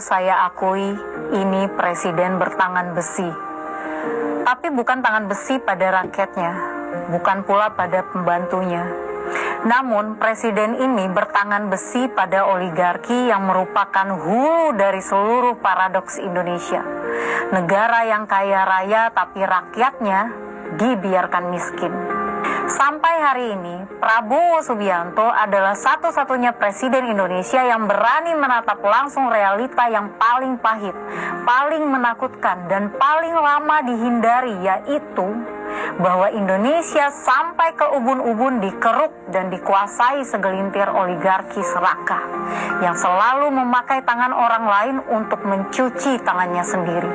Saya akui ini presiden bertangan besi. Tapi bukan tangan besi pada rakyatnya, bukan pula pada pembantunya. Namun presiden ini bertangan besi pada oligarki yang merupakan hulu dari seluruh paradoks Indonesia. Negara yang kaya raya tapi rakyatnya dibiarkan miskin. Sampai hari ini, Prabowo Subianto adalah satu-satunya presiden Indonesia yang berani menatap langsung realita yang paling pahit, paling menakutkan, dan paling lama dihindari, yaitu bahwa Indonesia sampai ke ubun-ubun dikeruk dan dikuasai segelintir oligarki serakah yang selalu memakai tangan orang lain untuk mencuci tangannya sendiri.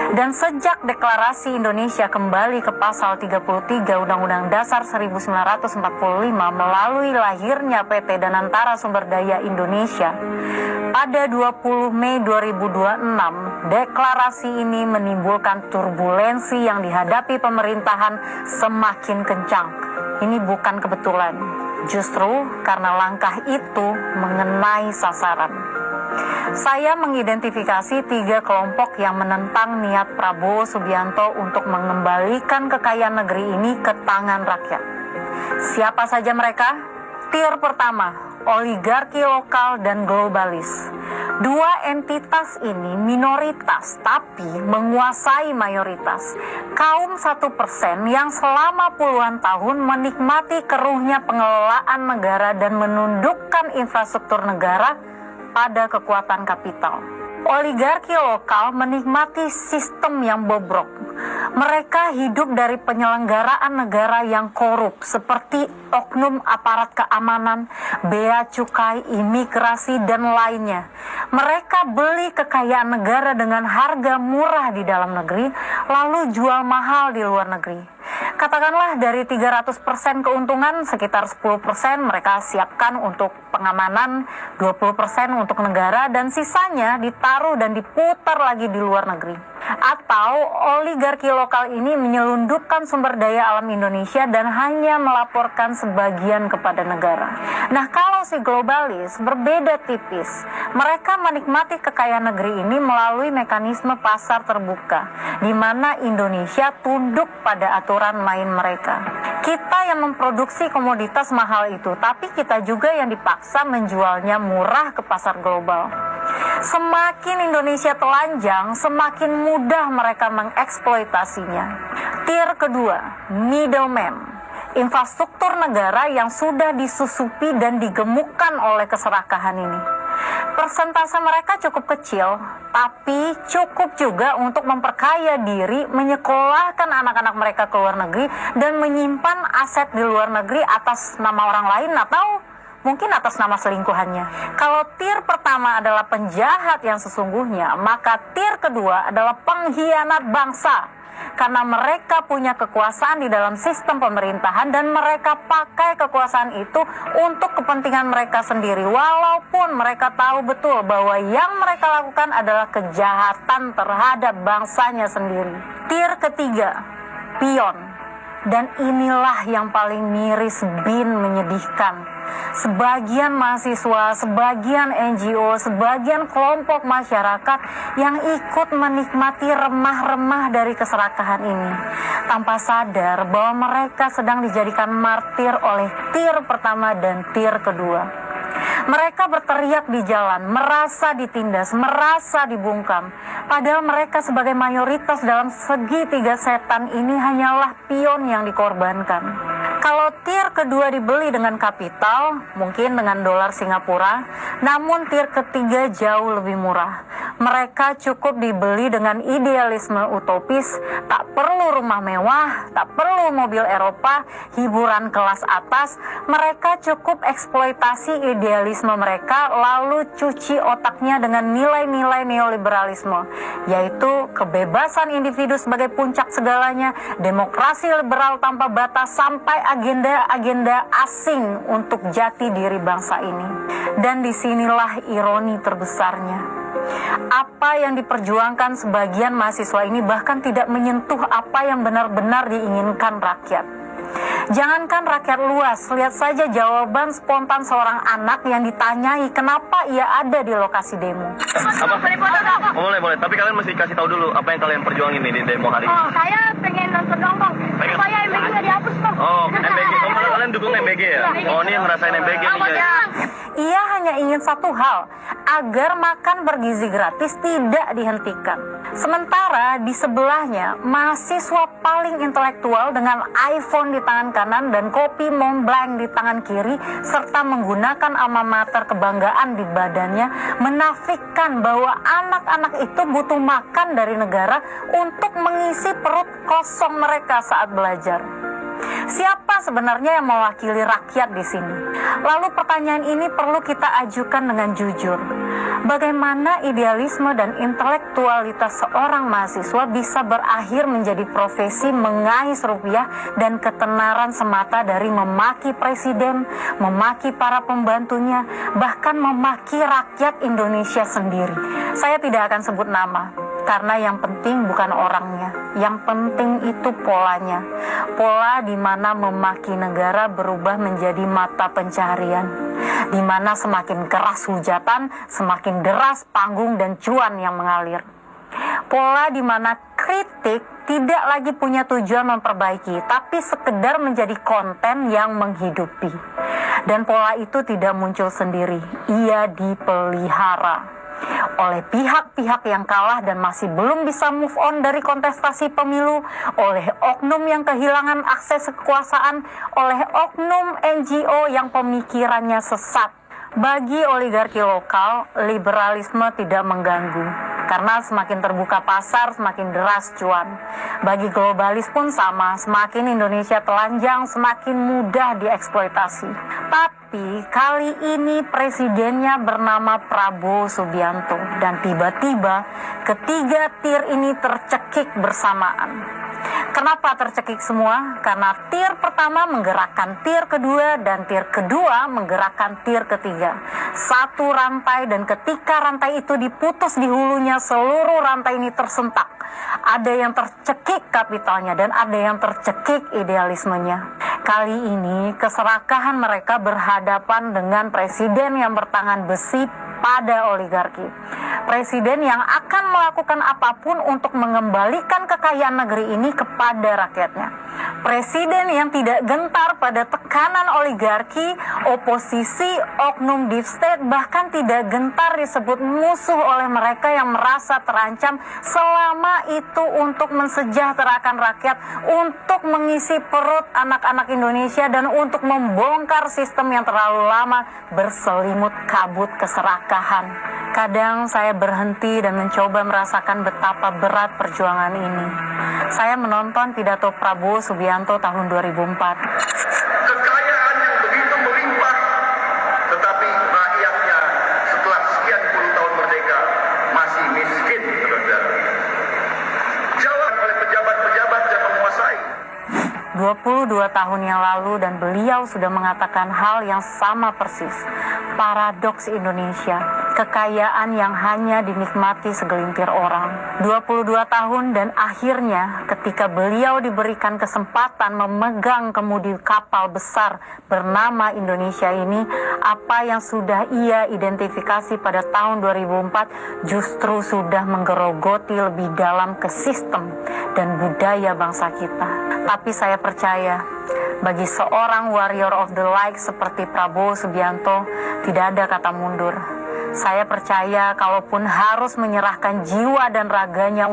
Dan sejak deklarasi Indonesia kembali ke pasal 33 Undang-Undang Dasar 1945 melalui lahirnya PT Danantara Sumber Daya Indonesia pada 20 Mei 2026, deklarasi ini menimbulkan turbulensi yang dihadapi pemerintahan semakin kencang. Ini bukan kebetulan, justru karena langkah itu mengenai sasaran. Saya mengidentifikasi 3 kelompok yang menentang niat Prabowo Subianto untuk mengembalikan kekayaan negeri ini ke tangan rakyat. Siapa saja mereka? Tier pertama, oligarki lokal dan globalis. 2 entitas ini minoritas tapi menguasai mayoritas. Kaum 1% yang selama puluhan tahun menikmati keruhnya pengelolaan negara dan menundukkan infrastruktur negara pada kekuatan kapital. Oligarki lokal menikmati sistem yang bobrok. Mereka hidup dari penyelenggaraan negara yang korup seperti oknum aparat keamanan, bea cukai, imigrasi, dan lainnya. Mereka beli kekayaan negara dengan harga murah di dalam negeri, lalu jual mahal di luar negeri. Katakanlah dari 300% keuntungan, sekitar 10% mereka siapkan untuk pengamanan, 20% untuk negara, dan sisanya ditaruh dan diputar lagi di luar negeri. Atau oligarki lokal ini menyelundupkan sumber daya alam Indonesia dan hanya melaporkan sebagian kepada negara. Nah, kalau si globalis berbeda tipis. Mereka menikmati kekayaan negeri ini melalui mekanisme pasar terbuka, di mana Indonesia tunduk pada aturan main mereka. Kita yang memproduksi komoditas mahal itu, tapi kita juga yang dipaksa menjualnya murah ke pasar global. Semakin Indonesia telanjang, semakin mudah mereka mengeksploitasinya. Tier kedua, middleman. Infrastruktur negara yang sudah disusupi dan digemukkan oleh keserakahan ini. Persentase mereka cukup kecil, tapi cukup juga untuk memperkaya diri, menyekolahkan anak-anak mereka ke luar negeri, dan menyimpan aset di luar negeri atas nama orang lain atau mungkin atas nama selingkuhannya. Kalau tier pertama adalah penjahat yang sesungguhnya, maka tier kedua adalah pengkhianat bangsa. Karena mereka punya kekuasaan di dalam sistem pemerintahan dan mereka pakai kekuasaan itu untuk kepentingan mereka sendiri. Walaupun mereka tahu betul bahwa yang mereka lakukan adalah kejahatan terhadap bangsanya sendiri. Tier ketiga, pion. Dan inilah yang paling miris bin menyedihkan. Sebagian mahasiswa, sebagian NGO, sebagian kelompok masyarakat yang ikut menikmati remah-remah dari keserakahan ini, tanpa sadar bahwa mereka sedang dijadikan martir oleh tier pertama dan tier kedua. Mereka berteriak di jalan, merasa ditindas, merasa dibungkam. Padahal mereka sebagai mayoritas dalam segitiga setan ini hanyalah pion yang dikorbankan. Kalau tier kedua dibeli dengan kapital, mungkin dengan dolar Singapura, namun tier ketiga jauh lebih murah. Mereka cukup dibeli dengan idealisme utopis, tak perlu rumah mewah, tak perlu mobil Eropa, hiburan kelas atas. Mereka cukup eksploitasi idealisme mereka, lalu cuci otaknya dengan nilai-nilai neoliberalisme, yaitu kebebasan individu sebagai puncak segalanya, demokrasi liberal tanpa batas, sampai agenda-agenda asing untuk jati diri bangsa ini. Dan disinilah ironi terbesarnya. Apa yang diperjuangkan sebagian mahasiswa ini bahkan tidak menyentuh apa yang benar-benar diinginkan rakyat. Jangankan rakyat luas, lihat saja jawaban spontan seorang anak yang ditanyai kenapa ia ada di lokasi demo. Boleh, boleh. Tapi kalian mesti kasih tahu dulu apa yang kalian perjuangin ini di demo hari ini. Oh, saya pengen nonton dong, Bang. Supaya MBG nggak dihapus, Bang. Oh, MBG. Oh, mana kalian dukung MBG ya? Oh, ini yang ngerasain MBG nih, guys. Ia hanya ingin satu hal, agar makan bergizi gratis tidak dihentikan. Sementara di sebelahnya, mahasiswa paling intelektual dengan iPhone di tangan kanan dan kopi Mont Blanc di tangan kiri, serta menggunakan alma mater kebanggaan di badannya, menafikan bahwa anak-anak itu butuh makan dari negara untuk mengisi perut kosong mereka saat belajar. Siapa sebenarnya yang mewakili rakyat di sini? Lalu pertanyaan ini perlu kita ajukan dengan jujur. Bagaimana idealisme dan intelektualitas seorang mahasiswa bisa berakhir menjadi profesi mengais rupiah dan ketenaran semata dari memaki presiden, memaki para pembantunya, bahkan memaki rakyat Indonesia sendiri? Saya tidak akan sebut nama, karena yang penting bukan orangnya, yang penting itu polanya. Pola di mana memaki negara berubah menjadi mata pencaharian, di mana semakin keras hujatan, semakin deras panggung dan cuan yang mengalir. Pola di mana kritik tidak lagi punya tujuan memperbaiki, tapi sekedar menjadi konten yang menghidupi. Dan pola itu tidak muncul sendiri, ia dipelihara oleh pihak-pihak yang kalah dan masih belum bisa move on dari kontestasi pemilu, oleh oknum yang kehilangan akses kekuasaan, oleh oknum NGO yang pemikirannya sesat. Bagi oligarki lokal, liberalisme tidak mengganggu, karena semakin terbuka pasar, semakin deras cuan. Bagi globalis pun sama, semakin Indonesia telanjang, semakin mudah dieksploitasi. Tapi kali ini presidennya bernama Prabowo Subianto, dan tiba-tiba ketiga tir ini tercekik bersamaan. Kenapa tercekik semua? Karena tir pertama menggerakkan tir kedua dan tir kedua menggerakkan tir ketiga. Satu rantai, dan ketika rantai itu diputus di hulunya, seluruh rantai ini tersentak. Ada yang tercekik kapitalnya dan ada yang tercekik idealismenya. Kali ini keserakahan mereka berhadapan dengan presiden yang bertangan besi pada oligarki. Presiden yang akan melakukan apapun untuk mengembalikan kekayaan negeri ini kepada rakyatnya. Presiden yang tidak gentar pada tekanan oligarki, oposisi, oknum deep state, bahkan tidak gentar disebut musuh oleh mereka yang merasa terancam, selama itu untuk mensejahterakan rakyat, untuk mengisi perut anak-anak Indonesia, dan untuk membongkar sistem yang terlalu lama berselimut kabut keserakahan. Kadang saya berhenti dan mencoba merasakan betapa berat perjuangan ini. Saya menonton pidato Prabowo Subianto tahun 2004. Kekayaan yang begitu melimpah, tetapi rakyatnya setelah sekian puluh tahun merdeka masih miskin, saudara. Jalan oleh pejabat-pejabat yang menguasai. 22 tahun yang lalu dan beliau sudah mengatakan hal yang sama persis. Paradoks Indonesia, kekayaan yang hanya dinikmati segelintir orang. 22 tahun dan akhirnya ketika beliau diberikan kesempatan memegang kemudi kapal besar bernama Indonesia ini, apa yang sudah ia identifikasi pada tahun 2004 justru sudah menggerogoti lebih dalam ke sistem dan budaya bangsa kita. Tapi saya percaya, bagi seorang warrior of the light seperti Prabowo Subianto, tidak ada kata mundur. Saya percaya kalaupun harus menyerahkan jiwa dan raganya